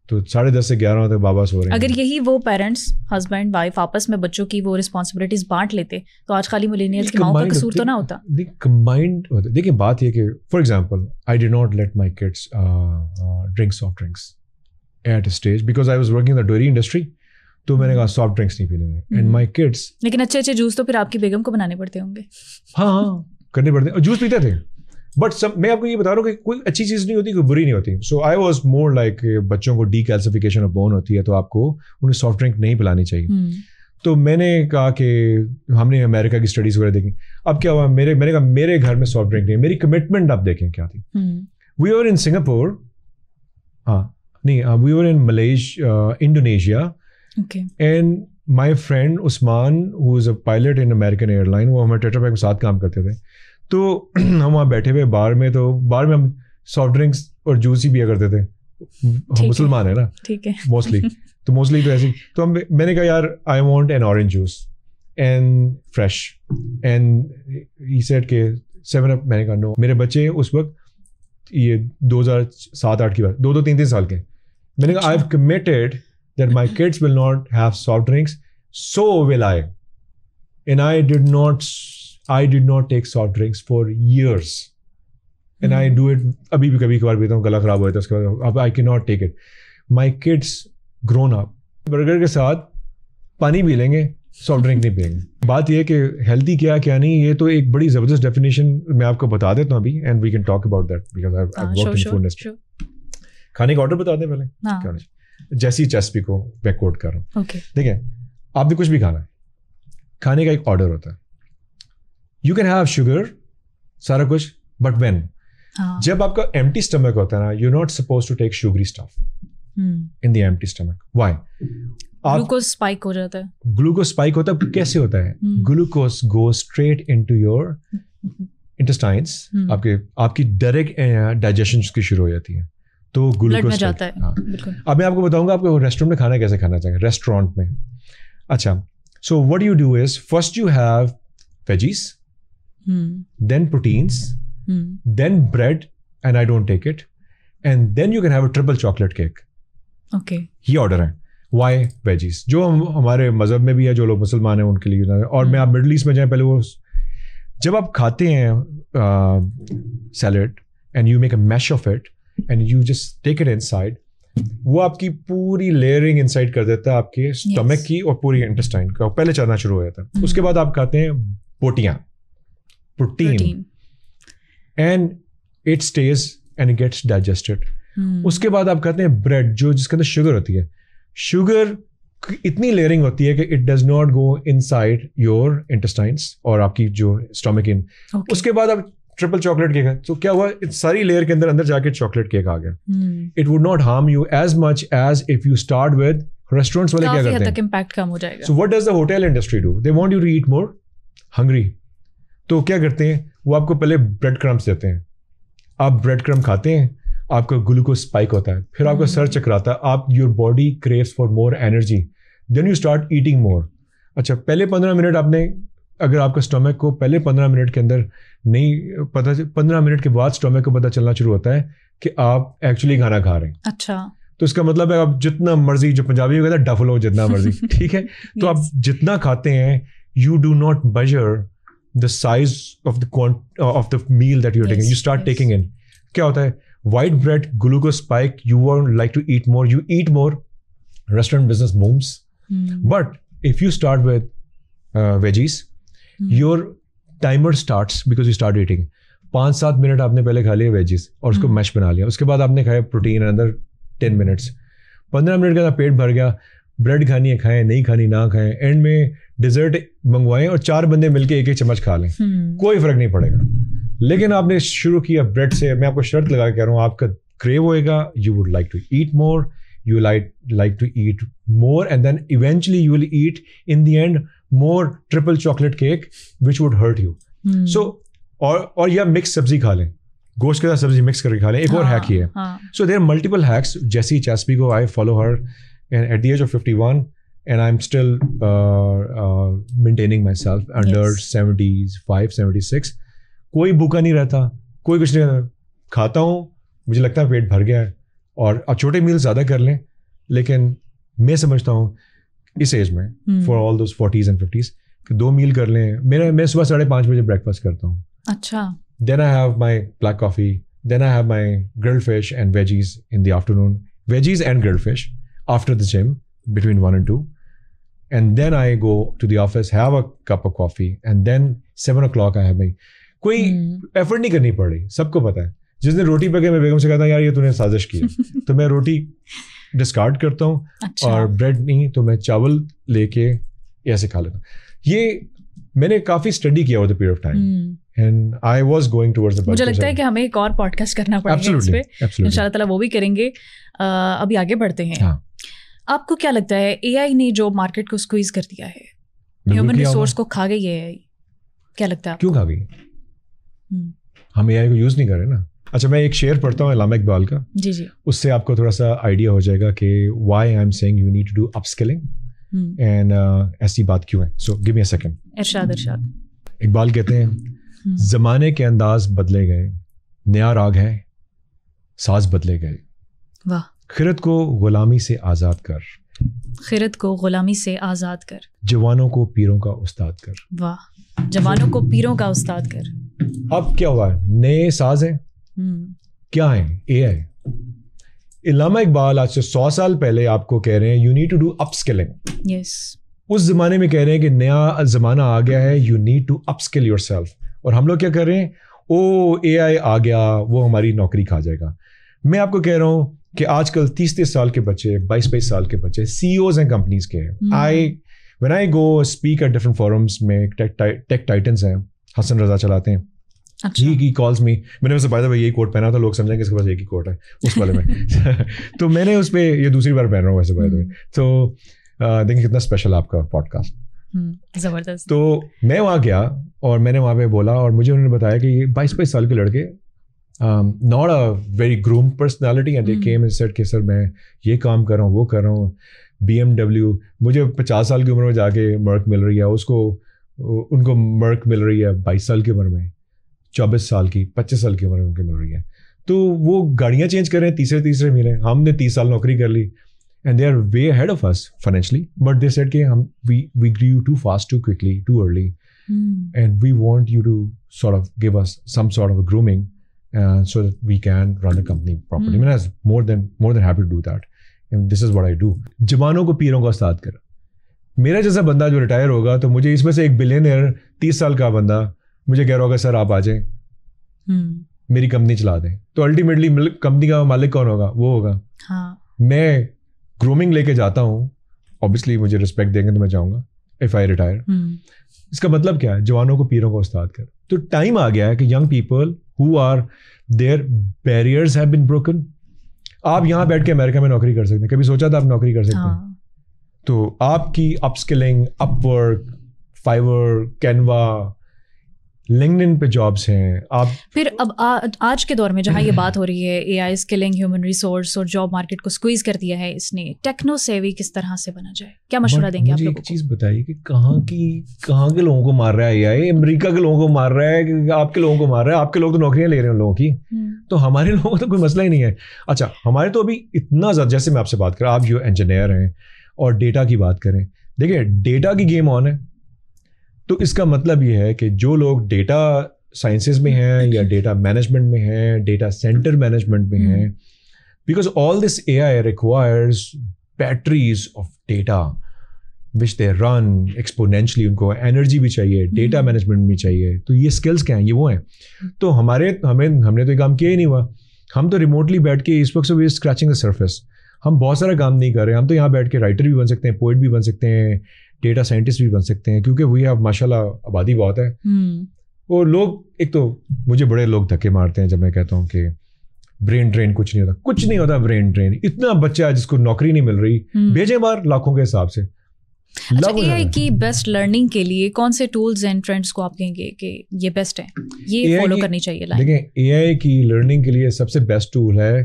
تو 10:30 سے 11 تک بابا سو رہے ہیں. اگر یہی وہ پیرنٹس, ہسبینڈ وائف آپس میں بچوں کی وہ رسپانسبلٹیز بانٹ لیتے تو آج خالی ملینیلس کی ماؤں کا قصور تو نہ ہوتا. کمبائنڈ ہوتا. دیکھیں بات یہ کہ for example I did not let my kids drink soft drinks at a stage because I was working in the dairy industry. تو میں نے کہا سافٹ ڈرنکس نہیں پینے ہیں, اینڈ مائی کڈس. لیکن اچھے اچھے جوس تو پھر آپ کی بیگم کو بنانے پڑتے ہوں گے. ہاں کرنے پڑتے ہیں, اور جوس پیتے تھے, بٹ میں آپ کو یہ بتا رہا ہوں کہ کوئی اچھی چیز نہیں ہوتی, کوئی بری نہیں ہوتی. سو آئی واز مور لائک بچوں کو ڈی کیلسیفیکیشن آف بون ہوتی ہے, تو آپ کو انہیں سافٹ ڈرنک نہیں پلانی چاہیے. تو میں نے کہا کہ ہم نے امریکہ کی اسٹڈیز وغیرہ دیکھی. اب کیا ہوا, میں نے کہا میرے گھر میں سافٹ ڈرنک نہیں. میری کمٹمنٹ آپ دیکھیں کیا تھی. وی آر ان سنگاپور, ہاں نہیں, we are in Indonesia, Okay. And my friend Usman, who is a pilot in American airline, وہ ہمارے ٹیٹرا پیک میں ساتھ کام کرتے تھے. تو ہم وہاں بیٹھے ہوئے بار میں ہم سافٹ ڈرنکس اور جوس ہی پیا کرتے تھے. ہم مسلمان ہیں نا, ٹھیک ہے, موسٹلی تو ایسی. تو میں نے کہا یار I want an orange juice and fresh, and he said کہ 7 Up. میں نے کہا نو. میرے بچے اس وقت یہ 2007-8 کی بات, 2-3 سال کے. میں نے کہا I have committed that my kids will not have soft drinks, so will I. And I did not take soft drinks for years. And I do it, abhi bhi kabhi kabhi peeta hu, gala kharab ho jata hai, uske baad I cannot take it. My kids grown up, burger ke saath pani pee lenge, soft drink نہیں پئیں گے. بات یہ ہے کہ healthy کیا نہیں, یہ تو ایک بڑی زبردست ڈیفینیشن میں آپ کو بتا دیتا ہوں ابھی, and we can talk about that because I work in food industry. کھانے کا آرڈر بتا دیں پہلے, جیسی چیسپی کو میں کوٹ کر رہا ہوں. دیکھیں, آپ نے کچھ بھی کھانا ہے, کھانے کا ایک آرڈر ہوتا ہے. یو کین ہیو شوگر سارا کچھ, بٹ وین جب آپ کا ایمٹی اسٹمک ہوتا ہے نا, you not suppose to take sugary stuff in the empty stomach. Why? Glucose spike ہو جاتا ہے. گلوکوز اسپائک ہوتا ہے. کیسے ہوتا ہے؟ Glucose go straight into your intestines, آپ کی ڈائریکٹ ڈائجیشن کی شروع ہو جاتی ہے, تو گلوکوز جاتا ہے. اب میں آپ کو بتاؤں گا آپ کو ریسٹورینٹ میں کھانا کیسے کھانا چاہیے. ریسٹورینٹ میں اچھا, so what you do is first you have veggies, then proteins, then bread, and I don't take it, and then you can have a triple chocolate cake. Okay, یہ آرڈر ہے. Why veggies? جو ہمارے مذہب میں بھی ہے, جو لوگ مسلمان ہیں ان کے لیے. اور میں آپ مڈل ایسٹ میں جائیں, پہلے وہ جب آپ کھاتے ہیں salad and you make a mash of it and you just take it inside, وہ آپ کی پوری لیئرنگ انسائڈ کر دیتا ہے آپ کے اسٹمک کی اور پوری انٹسٹائن کا, پہلے چلنا شروع ہو جاتا ہے. اس کے بعد آپ کھاتے ہیں بوٹیاں, protein, and it stays and it gets digested. اس کے بعد آپ کھاتے ہیں بریڈ, جو جس کے اندر شوگر ہوتی ہے. شوگر اتنی لیئرنگ ہوتی ہے کہ it does not go inside your intestines اور آپ کی جو اسٹمک ان. اس کے بعد آپ ٹرپل چاکلیٹ کیک ہے, تو کیا ہوا, ساری لیئر کے اندر جا کے چاکلیٹ کیک آ گیا. It would not harm you as much as if you start with restaurants والے. کیا کرتے ہیں, امپیکٹ کم ہو جائے گا. So what does the hotel industry do, they want you to eat more hungry. تو کیا کرتے ہیں, وہ آپ کو پہلے بریڈ کرمس دیتے ہیں, آپ بریڈ کرم کھاتے ہیں, آپ کا گلوکوز اسپائک ہوتا ہے, پھر آپ کا سر چکراتا ہے, آپ your body craves for more energy, then you start eating more. اچھا, پہلے 15 منٹ آپ نے, اگر آپ کا اسٹمک کو پہلے 15 منٹ کے اندر نہیں پتہ, 15 منٹ کے بعد اسٹمک کو پتہ چلنا شروع ہوتا ہے کہ آپ ایکچولی کھانا کھا رہے ہیں. اچھا, تو اس کا مطلب ہے آپ جتنا مرضی, جو پنجابی میں کہتا ہے ڈف لو جتنا مرضی, ٹھیک ہے. تو آپ جتنا کھاتے ہیں, you do not measure the size of the meal that you taking, you start taking in. کیا ہوتا ہے, white bread, glucose spike, you won't like to eat more, you eat more, restaurant business booms. But if you start with veggies, your timer starts because you start eating. 5-7 minute آپ نے پہلے کھا لیا wages اور اس کو میش بنا لیا, اس کے بعد آپ نے کھایا پروٹین اندر 10 منٹس, 15 منٹ کے اندر پیٹ بھر گیا. بریڈ کھانی ہے کھائیں, نہیں کھانی نہ کھائیں, اینڈ میں ڈیزرٹ منگوائیں اور 4 بندے مل کے 1-1 چمچ کھا لیں, کوئی فرق نہیں پڑے گا. لیکن آپ نے شروع کیا بریڈ سے, میں آپ کو شرط لگا کے کہہ رہا ہوں, آپ کا کریو ہوئے گا, you would like to eat more, you like to eat more, and then eventually you will eat in the end more triple chocolate cake which would hurt you. So اور یا مکس سبزی کھا لیں, گوشت کے ساتھ سبزی مکس کر کے کھا لیں. ایک اور ہیک ہی ہے. So there are multiple hacks. جیسی چیسپی کو I follow her at the age of 51 and I'm still maintaining myself under 75, 76. کوئی بھوکا نہیں رہتا, کوئی کچھ نہیں رہتا, کھاتا ہوں, مجھے لگتا ہے پیٹ بھر گیا ہے. اور اب چھوٹے میل زیادہ کر لیں, لیکن میں سمجھتا ہوں اس ایج میں for all those 40s and 50s کہ 2 میل کر لیں. میں صبح 5:30 بجے بریک فاسٹ کرتا ہوں. اچھا. Then I have my black coffee, then I have my grilled fish and veggies in the afternoon, veggies and grilled fish after the gym between 1 and 2. And then I go to the office, have a cup of coffee, and then 7 o'clock I have my. کوئی effort نہیں کرنی پڑ رہی, سب کو پتا ہے. جس دن روٹی پکے میں بیگم سے کہتا ہوں یار یہ تو نے سازش کی ہے, تو میں روٹی ڈسکارڈ کرتا ہوں, اور بریڈ نہیں تو میں چاول لے کے ایسے کھا لیتا ہوں. یہ میں نے کافی اسٹڈی کیا over the period of time, and I was going towards the. مجھے لگتا ہے کہ ہمیں ایک اور پوڈ کاسٹ کرنا پڑے گا اس پہ, ان شاء اللہ تعالیٰ وہ بھی کریں گے. ابھی آگے بڑھتے ہیں. آپ کو کیا لگتا ہے اے آئی نے جو مارکیٹ کو اسکویز کر دیا ہے, ہیومن ریسورس کو کھا گئی ہے, کیا لگتا ہے کیوں کھا گئی؟ ہم اے آئی کو یوز نہیں کر رہے نا. اچھا میں ایک شعر پڑھتا ہوں علامہ اقبال کا, جی جی, اس سے آپ کو تھوڑا سا آئیڈیا ہو جائے گا کہ why I am seeing you need to do upskilling and ایسی بات کیوں ہے. So give me a second. ارشاد ارشاد. اقبال کہتے ہیں زمانے کے انداز بدلے گئے, نیا راگ ہے ساز بدلے گئے, واہ. خرد کو غلامی سے آزاد کر, خرد کو غلامی سے آزاد کر, جوانوں کو پیروں کا استاد کر. واہ, جوانوں کو پیروں کا استاد کر. اب کیا ہوا ہے؟ نئے ساز ہیں, کیا ہیں؟ اے آئی. علامہ اقبال آج سے 100 سال پہلے آپ کو کہہ رہے ہیں you need to do upskilling. Yes. اس زمانے میں کہہ رہے ہیں کہ نیا زمانہ آ گیا ہے, you need to up skill your self. اور ہم لوگ کیا کر رہے ہیں, او اے آئی آ گیا وہ ہماری نوکری کھا جائے گا. میں آپ کو کہہ رہا ہوں کہ آج کل 30 سال کے بچے, 22 سال کے بچے سی اوز ہیں کمپنیز کے. when I go speak at different forums میں ٹیک ٹائٹنس ہیں, حسن رضا چلاتے ہیں, he calls me. میں نے اسے بائی دا وے یہی کوٹ پہنا تھا, لوگ سمجھیں کہ اس کے پاس ایک ہی کوٹ ہے اس والے میں. تو میں نے اس پہ یہ دوسری بار پہن رہا ہوں ویسے بائی دا وے. تو دیکھیں کتنا اسپیشل آپ کا پوڈ کاسٹ, زبردست. تو میں وہاں گیا اور میں نے وہاں پہ بولا اور مجھے انہوں نے بتایا کہ یہ 22 سال کے لڑکے not a very groomed personality and they came and said کہ سر میں یہ کام کر رہا ہوں وہ کر رہا ہوں. BMW مجھے 50 سال کی عمر میں جا کے مرک مل رہی ہے, اس کو ان کو مرک مل رہی ہے 22 سال کی عمر میں, 24 سال کی 25 سال کی عمر میں ان کو مل رہی ہے. تو وہ گاڑیاں چینج کر رہے ہیں تیسرے مہینے, ہم نے 30 سال نوکری کر لی and they are way ahead of us financially, but they said کہ we grew too fast, too quickly, too early and we want you to sort of give us some sort of a grooming so that we can run the company properly. I mean, I was more than happy to do that. And this is what I do. جوانوں کو پیروں کا استاد کر. میرا جیسا بندہ جو ریٹائر ہوگا تو مجھے اس میں سے ایک بلینئر 30 سال کا بندہ مجھے کہہ رہا ہوگا سر آپ آ جائیں میری کمپنی چلا دیں. تو الٹیمیٹلی کمپنی کا مالک کون ہوگا؟ وہ ہوگا. میں گرومنگ لے کے جاتا ہوں, اوبیسلی مجھے رسپیکٹ دیں گے تو میں جاؤں گا اف آئی ریٹائر. اس کا مطلب کیا ہے؟ جوانوں کو پیروں کا استاد کر. تو ٹائم آ گیا ہے کہ young people who are their barriers have been broken. آپ یہاں بیٹھ کے امریکہ میں نوکری کر سکتے ہیں, کبھی سوچا تھا آپ نوکری کر سکتے ہیں؟ تو آپ کی اپ اسکلنگ, اپ ورک, فائیور, کینوا, لنکڈن پہ جابس ہیں. آپ پھر اب آج کے دور میں جہاں یہ بات ہو رہی ہے اے آئی اسکلنگ, ہیومن ریسورس اور جاب مارکیٹ کو اسکویز کر دیا ہے اس نے, ٹیکنو سیوی کس طرح سے بنا جائے, کیا مشورہ دیں گے آپ لوگوں کو؟ ایک چیز بتائیے کہ کہاں کے لوگوں کو مار رہا ہے اے آئی؟ امریکہ کے لوگوں کو مار رہا ہے کہ آپ کے لوگوں کو مار رہا ہے؟ آپ کے لوگ تو نوکریاں لے رہے ہیں ان لوگوں کی, تو ہمارے لوگوں کا تو کوئی مسئلہ ہی نہیں ہے. اچھا ہمارے تو ابھی اتنا زیادہ, جیسے میں آپ سے بات کروں, آپ جو انجینئر ہیں اور ڈیٹا کی بات کریں, دیکھیں ڈیٹا کی گیم آن ہے. تو اس کا مطلب یہ ہے کہ جو لوگ ڈیٹا سائنسز میں ہیں یا ڈیٹا مینجمنٹ میں ہیں, ڈیٹا سینٹر مینجمنٹ میں ہیں, because all this AI requires batteries of data which they run exponentially. ان کو انرجی بھی چاہیے, ڈیٹا مینجمنٹ بھی چاہیے. تو یہ اسکلس کیا ہیں؟ یہ وہ ہیں. تو ہم نے تو یہ کام کیا ہی نہیں ہوا. ہم تو ریموٹلی بیٹھ کے اس وقت سے اسکریچنگ دا سرفیس. ہم بہت سارا کام نہیں کر رہے. ہم تو یہاں بیٹھ کے رائٹر بھی بن سکتے ہیں, پوئٹ بھی بن سکتے ہیں, ڈیٹا سائنٹسٹ بھی بن سکتے ہیں, کیونکہ وہی اب ماشاء اللہ آبادی بہت ہے. اور لوگ, ایک تو مجھے بڑے لوگ دھکے مارتے ہیں جب میں کہتا ہوں کہ برین ڈرین کچھ نہیں ہوتا. برین ڈرین اتنا بچہ ہے جس کو نوکری نہیں مل رہی, بھیجیں باہر لاکھوں کے حساب سے. اچھا اے آئی کی بیسٹ لرننگ کے لیے کون سے ٹولز اینڈ ٹرینڈس کو آپ کہیں گے کہ یہ بیسٹ ہیں, یہ فالو کرنی چاہیے؟ دیکھیں اے آئی کی لرننگ کے لیے سب سے بیسٹ ٹول ہے,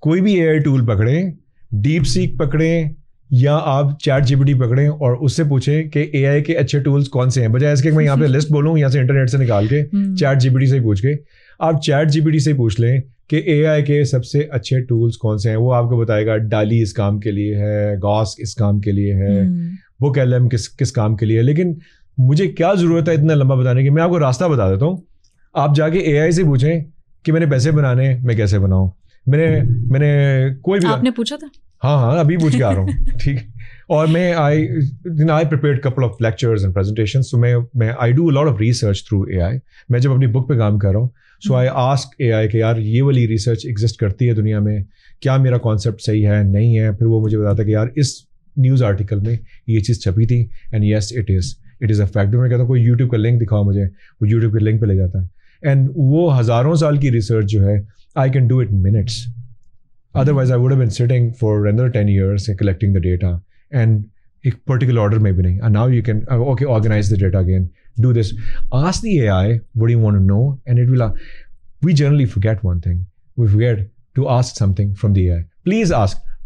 کوئی بھی اے آئی ٹول پکڑیں, ڈیپ سیک پکڑیں یا آپ چیٹ جی پی ٹی پکڑیں اور اس سے پوچھیں کہ اے آئی کے اچھے ٹولس کون سے ہیں, بجائے اس کے میں یہاں پہ لسٹ بولوں یہاں سے انٹرنیٹ سے نکال کے چیٹ جی پی ٹی سے پوچھ کے. آپ چیٹ جی پی ٹی سے پوچھ لیں کہ اے آئی کے سب سے اچھے ٹولس کون سے ہیں, وہ آپ کو بتائے گا ڈالی اس کام کے لیے ہے, گاس اس کام کے لیے ہے, بک ایل ایم کس کام کے لیے ہے. لیکن مجھے کیا ضرورت ہے اتنا لمبا بتانے کی؟ میں آپ کو راستہ بتا دیتا ہوں. آپ جا کے اے آئی سے پوچھیں کہ میں نے پیسے بنانے, میں کیسے بناؤں. میں نے کوئی بھی, آپ نے پوچھا تھا؟ ہاں ابھی پوچھ کے آ رہا ہوں. ٹھیک ہے. اور میں I prepared couple of lectures and presentation. So میں I do lot of research through AI. میں جب اپنی بک پہ کام کر رہا ہوں, سو آئی آسک اے آئی کہ یار یہ والی ریسرچ ایگزسٹ کرتی ہے دنیا میں, کیا میرا کانسیپٹ صحیح ہے نہیں ہے. پھر وہ مجھے بتاتا ہے کہ یار اس نیوز آرٹیکل میں یہ چیز چھپی تھی and yes it is a fact. میں کہتا ہوں کوئی یوٹیوب کا لنک دکھاؤ مجھے, وہ یوٹیوب کے لنک پہ لے جاتا ہے. اینڈ وہ ہزاروں سال کی ریسرچ جو ہے I can do it minutes. Otherwise, I would have been sitting for another 10 years collecting the data, and a particular order may be nahi. And now you can, okay, organize the data again, do this. Ask the AI, what do you want to know? And it will, we generally forget one thing. We forget to ask something from the AI. Please ask.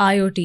IoT,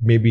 maybe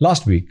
Last week,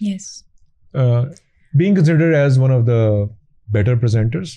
Yes. Being considered as one of the better presenters,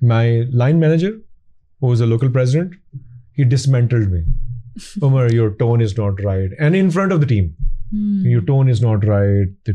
My line manager, who was a local president, he dismantled me. Umar, your tone is not right. And in front of the team, your tone is not right. The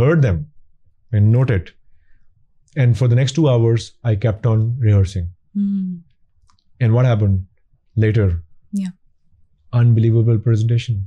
heard them and noted. And for the next 2 hours, I kept on rehearsing. And what happened later? Yeah. Unbelievable presentation.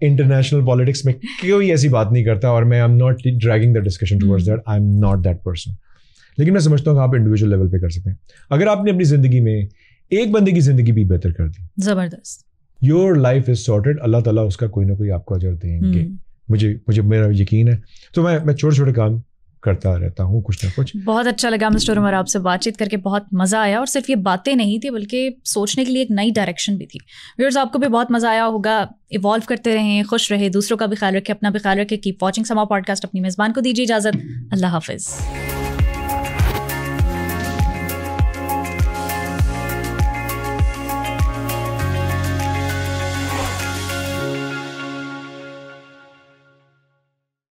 International politics میں کوئی ایسی بات نہیں کرتا, اور میں I am not dragging the discussion towards that, I am not that person. لیکن میں سمجھتا ہوں کہ آپ انڈیویجول لیول پہ کر سکتے ہیں. اگر آپ نے اپنی زندگی میں ایک بندے کی زندگی بھی بہتر کر دی, زبردست, یور لائف از سارٹیڈ, اللہ تعالیٰ اس کا کوئی نہ کوئی آپ کو اجر دیں گے. مجھے میرا یقین ہے. تو میں چھوٹے چھوٹے کام کرتا رہتا ہوں کچھ نہ کچھ. بہت اچھا لگا مسٹر عمر, آپ سے بات چیت کر کے بہت مزہ آیا, اور صرف یہ باتیں نہیں تھی بلکہ سوچنے کے لیے ایک نئی ڈائریکشن بھی تھی. ویورز, آپ کو بھی بہت مزہ آیا ہوگا. ایوالو کرتے رہیں, خوش رہے, دوسروں کا بھی خیال رکھیں, اپنا بھی خیال رکھیں. کیپ واچنگ سما پوڈ کاسٹ. اپنی میزبان کو دیجیے اجازت. اللہ حافظ.